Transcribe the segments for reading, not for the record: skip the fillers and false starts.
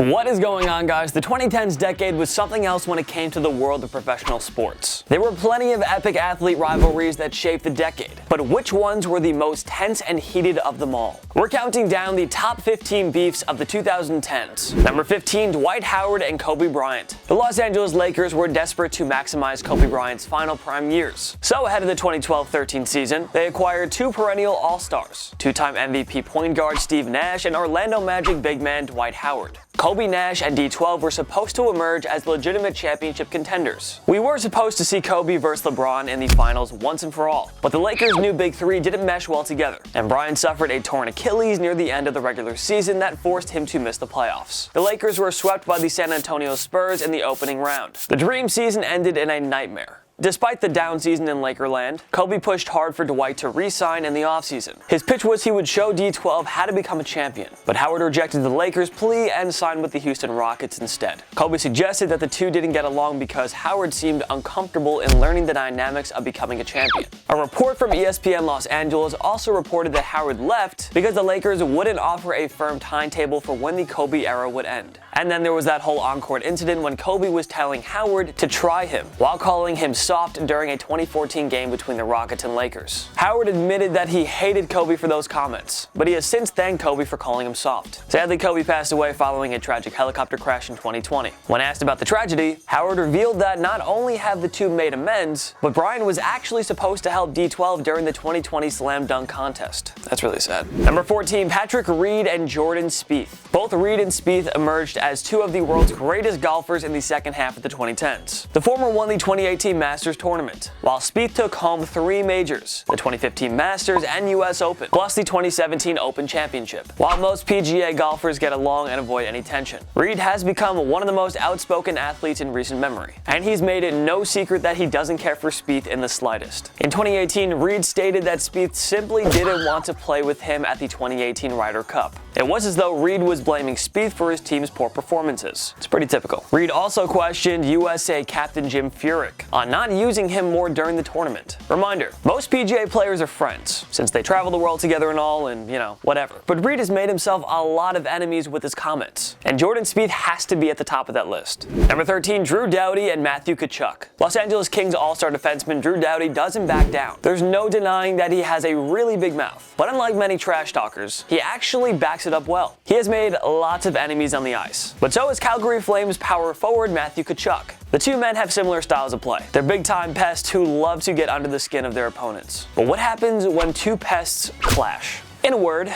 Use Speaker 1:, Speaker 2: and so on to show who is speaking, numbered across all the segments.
Speaker 1: What is going on, guys? The 2010s decade was something else when it came to the world of professional sports. There were plenty of epic athlete rivalries that shaped the decade, but which ones were the most tense and heated of them all? We're counting down the top 15 beefs of the 2010s. Number 15, Dwight Howard and Kobe Bryant. The Los Angeles Lakers were desperate to maximize Kobe Bryant's final prime years. So ahead of the 2012-13 season, they acquired two perennial All-Stars, two-time MVP point guard Steve Nash and Orlando Magic big man Dwight Howard. Kobe, Nash, and D12 were supposed to emerge as legitimate championship contenders. We were supposed to see Kobe versus LeBron in the finals once and for all, but the Lakers' new big three didn't mesh well together, and Bryant suffered a torn Achilles near the end of the regular season that forced him to miss the playoffs. The Lakers were swept by the San Antonio Spurs in the opening round. The dream season ended in a nightmare. Despite the down season in Lakerland, Kobe pushed hard for Dwight to re-sign in the offseason. His pitch was he would show D12 how to become a champion, but Howard rejected the Lakers' plea and signed with the Houston Rockets instead. Kobe suggested that the two didn't get along because Howard seemed uncomfortable in learning the dynamics of becoming a champion. A report from ESPN Los Angeles also reported that Howard left because the Lakers wouldn't offer a firm timetable for when the Kobe era would end. And then there was that whole on-court incident when Kobe was telling Howard to try him, while calling him soft during a 2014 game between the Rockets and Lakers. Howard admitted that he hated Kobe for those comments, but he has since thanked Kobe for calling him soft. Sadly, Kobe passed away following a tragic helicopter crash in 2020. When asked about the tragedy, Howard revealed that not only have the two made amends, but Bryant was actually supposed to help D12 during the 2020 Slam Dunk Contest. That's really sad. Number 14, Patrick Reed and Jordan Spieth. Both Reed and Spieth emerged as two of the world's greatest golfers in the second half of the 2010s. The former won the 2018 Masters tournament, while Spieth took home three majors, the 2015 Masters and US Open, plus the 2017 Open Championship. While most PGA golfers get along and avoid any tension, Reed has become one of the most outspoken athletes in recent memory, and he's made it no secret that he doesn't care for Spieth in the slightest. In 2018, Reed stated that Spieth simply didn't want to play with him at the 2018 Ryder Cup. It was as though Reed was blaming Spieth for his team's poor performances. It's pretty typical. Reed also questioned USA captain Jim Furyk on not using him more during the tournament. Reminder, most PGA players are friends, since they travel the world together and all, and whatever. But Reed has made himself a lot of enemies with his comments, and Jordan Spieth has to be at the top of that list. Number 13, Drew Doughty and Matthew Tkachuk. Los Angeles Kings all-star defenseman Drew Doughty doesn't back down. There's no denying that he has a really big mouth, but unlike many trash talkers, he actually backs it up well. He has made lots of enemies on the ice, but so has Calgary Flames power forward Matthew Tkachuk. The two men have similar styles of play. They're big-time pests who love to get under the skin of their opponents. But what happens when two pests clash? In a word,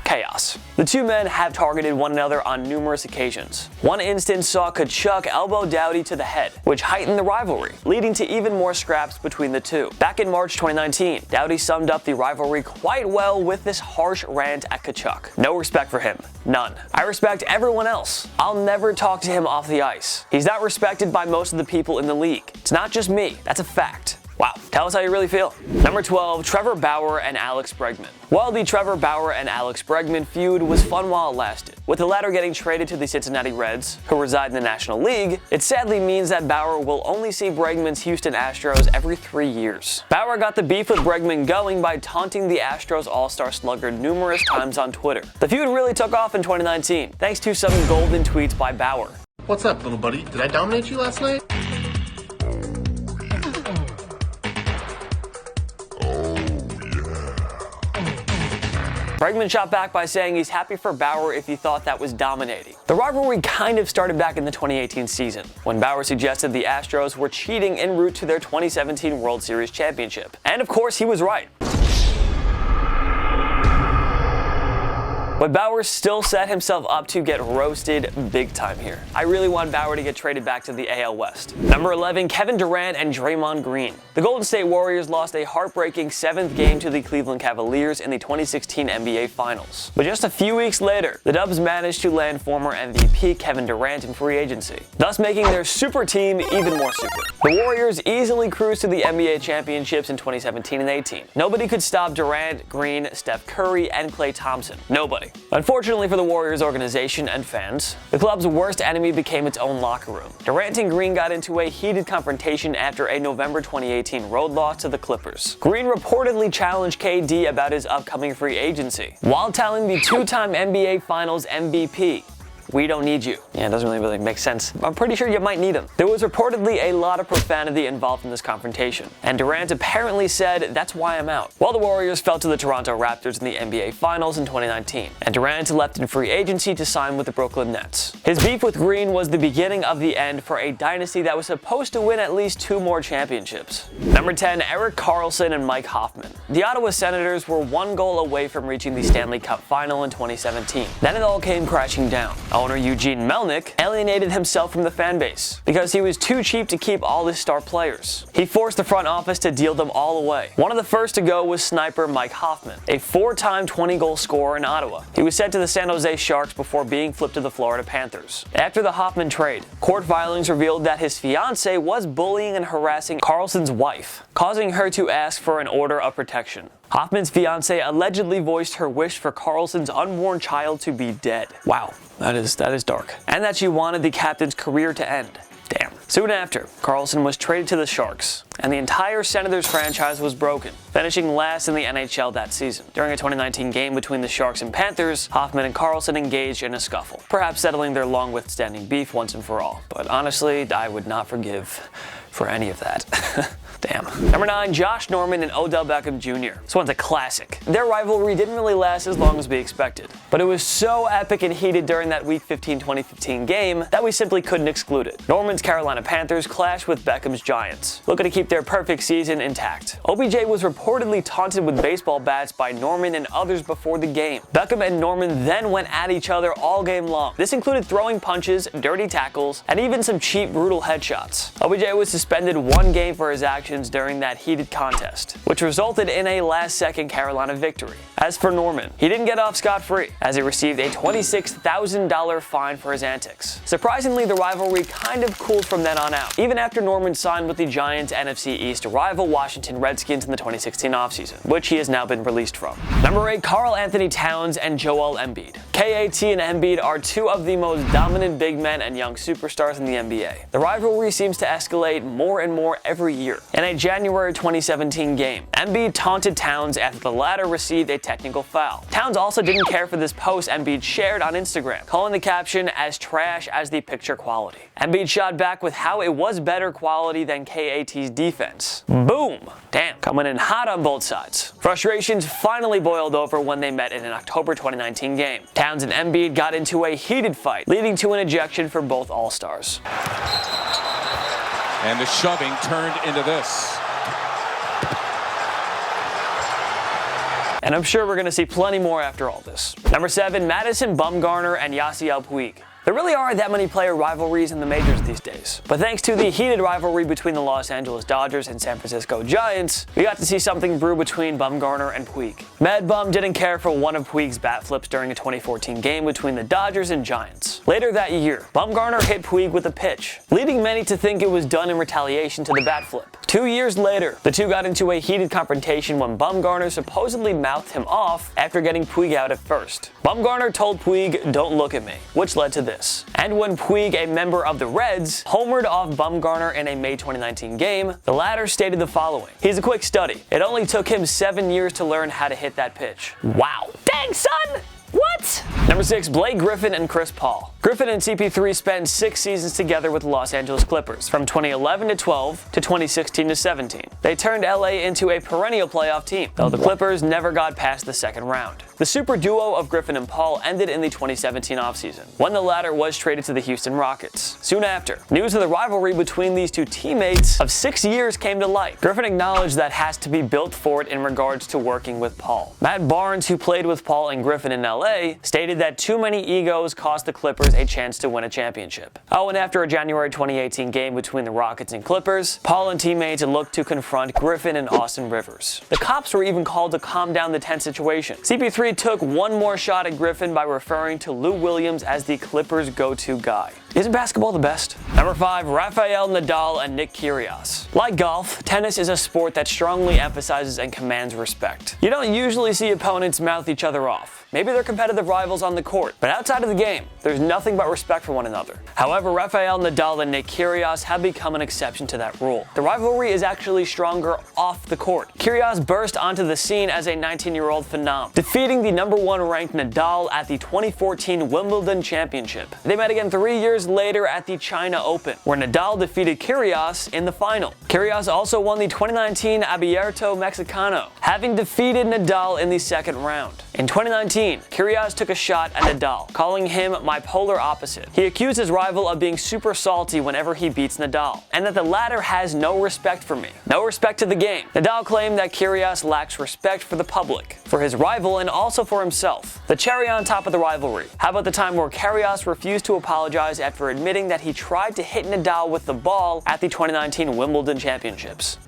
Speaker 1: chaos. The two men have targeted one another on numerous occasions. One instance saw Tkachuk elbow Doughty to the head, which heightened the rivalry, leading to even more scraps between the two. Back in March 2019, Doughty summed up the rivalry quite well with this harsh rant at Tkachuk. No respect for him. None. I respect everyone else. I'll never talk to him off the ice. He's not respected by most of the people in the league. It's not just me. That's a fact. Wow, tell us how you really feel. Number 12, Trevor Bauer and Alex Bregman. Well, the Trevor Bauer and Alex Bregman feud was fun while it lasted. With the latter getting traded to the Cincinnati Reds, who reside in the National League, it sadly means that Bauer will only see Bregman's Houston Astros every 3 years. Bauer got the beef with Bregman going by taunting the Astros all-star slugger numerous times on Twitter. The feud really took off in 2019, thanks to some golden tweets by Bauer.
Speaker 2: What's up, little buddy? Did I dominate you last night?
Speaker 1: Bregman shot back by saying he's happy for Bauer if he thought that was dominating. The rivalry kind of started back in the 2018 season, when Bauer suggested the Astros were cheating en route to their 2017 World Series championship. And of course, he was right. But Bauer still set himself up to get roasted big time here. I really want Bauer to get traded back to the AL West. Number 11, Kevin Durant and Draymond Green. The Golden State Warriors lost a heartbreaking 7th game to the Cleveland Cavaliers in the 2016 NBA Finals. But just a few weeks later, the Dubs managed to land former MVP Kevin Durant in free agency, thus making their super team even more super. The Warriors easily cruised to the NBA championships in 2017 and 18. Nobody could stop Durant, Green, Steph Curry, and Klay Thompson. Nobody. Unfortunately for the Warriors organization and fans, the club's worst enemy became its own locker room. Durant and Green got into a heated confrontation after a November 2018 road loss to the Clippers. Green reportedly challenged KD about his upcoming free agency, while telling the two-time NBA Finals MVP, we don't need you. Yeah, it doesn't really make sense. I'm pretty sure you might need him. There was reportedly a lot of profanity involved in this confrontation, and Durant apparently said, "That's why I'm out." While the Warriors fell to the Toronto Raptors in the NBA Finals in 2019, and Durant left in free agency to sign with the Brooklyn Nets. His beef with Green was the beginning of the end for a dynasty that was supposed to win at least 2 more championships. Number 10, Erik Karlsson and Mike Hoffman. The Ottawa Senators were 1 goal away from reaching the Stanley Cup final in 2017. Then it all came crashing down. Owner Eugene Melnyk alienated himself from the fan base because he was too cheap to keep all his star players. He forced the front office to deal them all away. One of the first to go was sniper Mike Hoffman, a 4-time 20-goal scorer in Ottawa. He was sent to the San Jose Sharks before being flipped to the Florida Panthers. After the Hoffman trade, court filings revealed that his fiancée was bullying and harassing Karlsson's wife, causing her to ask for an order of protection. Hoffman's fiancée allegedly voiced her wish for Karlsson's unborn child to be dead. Wow, that is dark. And that she wanted the captain's career to end. Damn. Soon after, Karlsson was traded to the Sharks, and the entire Senators franchise was broken, finishing last in the NHL that season. During a 2019 game between the Sharks and Panthers, Hoffman and Karlsson engaged in a scuffle, perhaps settling their long-withstanding beef once and for all. But honestly, I would not forgive for any of that. Damn. Number 9, Josh Norman and Odell Beckham Jr. This one's a classic. Their rivalry didn't really last as long as we expected, but it was so epic and heated during that Week 15 2015 game that we simply couldn't exclude it. Norman's Carolina Panthers clashed with Beckham's Giants, looking to keep their perfect season intact. OBJ was reportedly taunted with baseball bats by Norman and others before the game. Beckham and Norman then went at each other all game long. This included throwing punches, dirty tackles, and even some cheap, brutal headshots. OBJ was suspended 1 game for his actions during that heated contest, which resulted in a last-second Carolina victory. As for Norman, he didn't get off scot-free, as he received a $26,000 fine for his antics. Surprisingly, the rivalry kind of cooled from then on out, even after Norman signed with the Giants' NFC East rival Washington Redskins in the 2016 offseason, which he has now been released from. Number 8, Karl-Anthony Towns and Joel Embiid. KAT and Embiid are 2 of the most dominant big men and young superstars in the NBA. The rivalry seems to escalate more and more every year. In a January 2017 game, Embiid taunted Towns after the latter received a technical foul. Towns also didn't care for this post Embiid shared on Instagram, calling the caption as trash as the picture quality. Embiid shot back with how it was better quality than KAT's defense. Boom! Damn, coming in hot on both sides. Frustrations finally boiled over when they met in an October 2019 game. Towns and Embiid got into a heated fight, leading to an ejection for both All-Stars.
Speaker 3: And the shoving turned into this.
Speaker 1: And I'm sure we're going to see plenty more after all this. Number 7, Madison, Bumgarner, and Yasiel Puig. There really aren't that many player rivalries in the majors these days, but thanks to the heated rivalry between the Los Angeles Dodgers and San Francisco Giants, we got to see something brew between Bumgarner and Puig. Mad Bum didn't care for one of Puig's bat flips during a 2014 game between the Dodgers and Giants. Later that year, Bumgarner hit Puig with a pitch, leading many to think it was done in retaliation to the bat flip. 2 years later, the two got into a heated confrontation when Bumgarner supposedly mouthed him off after getting Puig out at first. Bumgarner told Puig, "Don't look at me," which led to this. And when Puig, a member of the Reds, homered off Bumgarner in a May 2019 game, the latter stated the following: "He's a quick study. It only took him 7 years to learn how to hit that pitch." Wow. Dang, son! What? Number 6, Blake Griffin and Chris Paul. Griffin and CP3 spent 6 seasons together with the Los Angeles Clippers, from 2011 to 12 to 2016 to 17. They turned LA into a perennial playoff team, though the Clippers never got past the second round. The super duo of Griffin and Paul ended in the 2017 offseason, when the latter was traded to the Houston Rockets. Soon after, news of the rivalry between these two teammates of 6 years came to light. Griffin acknowledged that has to be built for it in regards to working with Paul. Matt Barnes, who played with Paul and Griffin in LA, stated that too many egos cost the Clippers a chance to win a championship. Oh, and after a January 2018 game between the Rockets and Clippers, Paul and teammates looked to confront Griffin and Austin Rivers. The cops were even called to calm down the tense situation. CP3 took one more shot at Griffin by referring to Lou Williams as the Clippers' go-to guy. Isn't basketball the best? Number 5, Rafael Nadal and Nick Kyrios. Like golf, tennis is a sport that strongly emphasizes and commands respect. You don't usually see opponents mouth each other off. Maybe they're competitive rivals on the court, but outside of the game, there's nothing but respect for one another. However, Rafael Nadal and Nick Kyrios have become an exception to that rule. The rivalry is actually stronger off the court. Kyrios burst onto the scene as a 19-year-old phenom, defeating the number 1 ranked Nadal at the 2014 Wimbledon Championship. They met again 3 years later at the China Open, where Nadal defeated Kyrios in the final. Kyrios also won the 2019 Abierto Mexicano, having defeated Nadal in the second round. In 2019, Kyrios took a shot at Nadal, calling him my polar opposite. He accused his rival of being super salty whenever he beats Nadal, and that the latter has no respect for me. No respect to the game. Nadal claimed that Kyrios lacks respect for the public, for his rival, and also for himself. The cherry on top of the rivalry. How about the time where Kyrios refused to apologize after admitting that he tried to hit Nadal with the ball at the 2019 Wimbledon Championships?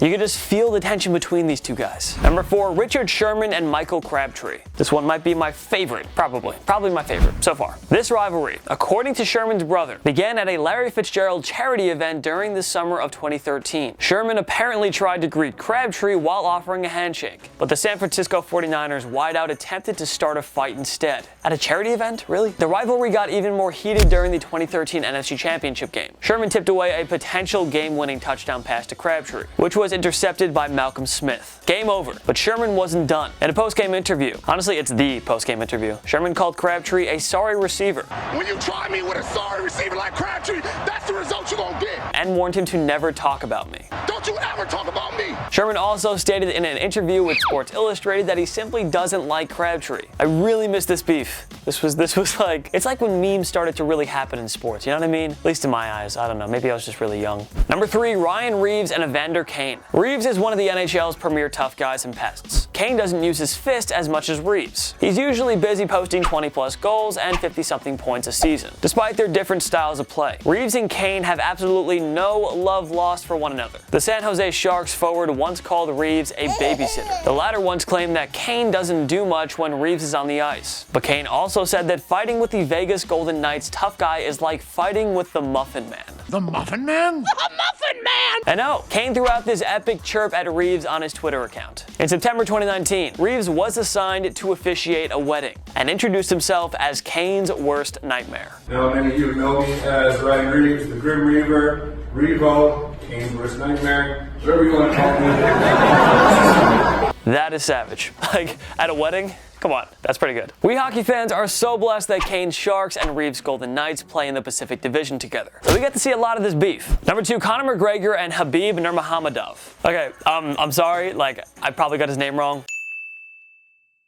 Speaker 1: You can just feel the tension between these two guys. Number 4, Richard Sherman and Michael Crabtree. This one might be my favorite, probably my favorite so far. This rivalry, according to Sherman's brother, began at a Larry Fitzgerald charity event during the summer of 2013. Sherman apparently tried to greet Crabtree while offering a handshake, but the San Francisco 49ers wideout attempted to start a fight instead. At a charity event? Really? The rivalry got even more heated during the 2013 NFC Championship game. Sherman tipped away a potential game-winning touchdown pass to Crabtree, which was intercepted by Malcolm Smith. Game over, but Sherman wasn't done. In a post-game interview, honestly it's the post-game interview, Sherman called Crabtree a sorry receiver.
Speaker 4: When you try me with a sorry receiver like Crabtree, that's the result you're gonna get.
Speaker 1: And warned him to never talk about me.
Speaker 4: Don't you ever talk about me.
Speaker 1: Sherman also stated in an interview with Sports Illustrated that he simply doesn't like Crabtree. I really miss this beef. This was like, it's like when memes started to really happen in sports, you know what I mean? At least in my eyes, I don't know, maybe I was just really young. Number 3, Ryan Reeves and Evander Kane. Reeves is one of the NHL's premier tough guys and pests. Kane doesn't use his fist as much as Reeves. He's usually busy posting 20+ goals and 50-something points a season, despite their different styles of play. Reeves and Kane have absolutely no love lost for one another. The San Jose Sharks forward once called Reeves a babysitter. The latter once claimed that Kane doesn't do much when Reeves is on the ice. But Kane also said that fighting with the Vegas Golden Knights tough guy is like fighting with the Muffin Man.
Speaker 4: The Muffin Man? The Muffin Man!
Speaker 1: I know. Kane threw out this epic chirp at Reeves on his Twitter account. In September 2019, Reeves was assigned to officiate a wedding and introduced himself as Kane's worst nightmare.
Speaker 5: Now many of you know me as Ryan Reeves, the Grim Reaver, Revo, Kane's worst nightmare, whatever you want to call me.
Speaker 1: That is savage. Like, at a wedding? Come on, that's pretty good. We hockey fans are so blessed that Kane's Sharks and Reeves' Golden Knights play in the Pacific Division together, so we get to see a lot of this beef. Number 2, Conor McGregor and Khabib Nurmagomedov. Okay, I'm sorry, like, I probably got his name wrong.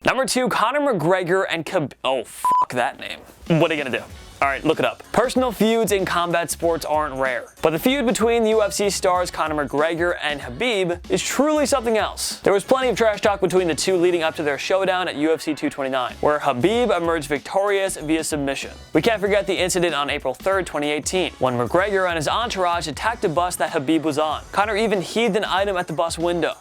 Speaker 1: Number 2, Conor McGregor and Khabib. Oh, fuck that name. What are you gonna do? Alright, look it up. Personal feuds in combat sports aren't rare, but the feud between the UFC stars Conor McGregor and Khabib is truly something else. There was plenty of trash talk between the two leading up to their showdown at UFC 229, where Khabib emerged victorious via submission. We can't forget the incident on April 3rd, 2018, when McGregor and his entourage attacked a bus that Khabib was on. Conor even heaved an item at the bus window.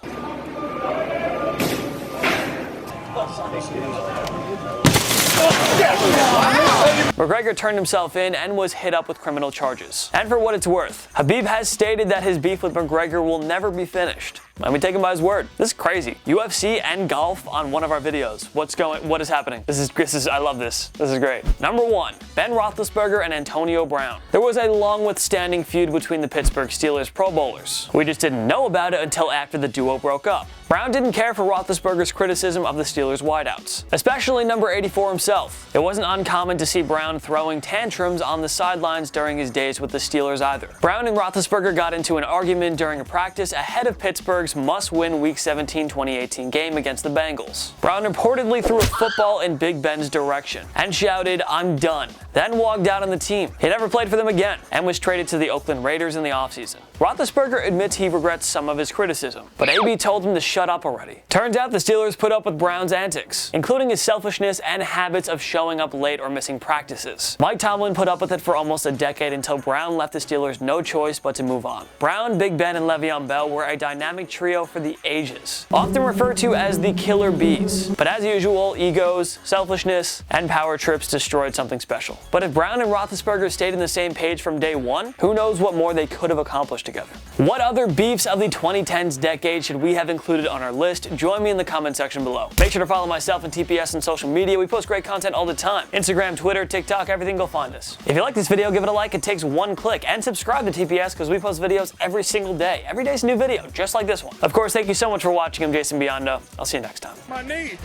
Speaker 1: McGregor turned himself in and was hit up with criminal charges. And for what it's worth, Khabib has stated that his beef with McGregor will never be finished. And we take him by his word. This is crazy. UFC and golf on one of our videos. What is happening? I love this. This is great. Number 1, Ben Roethlisberger and Antonio Brown. There was a long withstanding feud between the Pittsburgh Steelers Pro Bowlers. We just didn't know about it until after the duo broke up. Brown didn't care for Roethlisberger's criticism of the Steelers' wideouts, especially number 84 himself. It wasn't uncommon to see Brown throwing tantrums on the sidelines during his days with the Steelers either. Brown and Roethlisberger got into an argument during a practice ahead of Pittsburgh's must-win Week 17 2018 game against the Bengals. Brown reportedly threw a football in Big Ben's direction and shouted, "I'm done," then walked out on the team. He never played for them again and was traded to the Oakland Raiders in the offseason. Roethlisberger admits he regrets some of his criticism, but AB told him to shut up already. Turns out the Steelers put up with Brown's antics, including his selfishness and habits of showing up late or missing practices. Mike Tomlin put up with it for almost a decade until Brown left the Steelers no choice but to move on. Brown, Big Ben, and Le'Veon Bell were a dynamic trio for the ages, often referred to as the Killer Bees. But as usual, egos, selfishness, and power trips destroyed something special. But if Brown and Roethlisberger stayed on the same page from day one, who knows what more they could have accomplished together. What other beefs of the 2010s decade should we have included on our list? Join me in the comment section below. Make sure to follow myself and TPS on social media. We post great content all the time. Instagram, Twitter, TikTok, everything, go find us. If you like this video, give it a like. It takes one click. And subscribe to TPS because we post videos every single day. Every day's a new video, just like this one. Of course, thank you so much for watching. I'm Jason Biondo. I'll see you next time.
Speaker 4: My knee.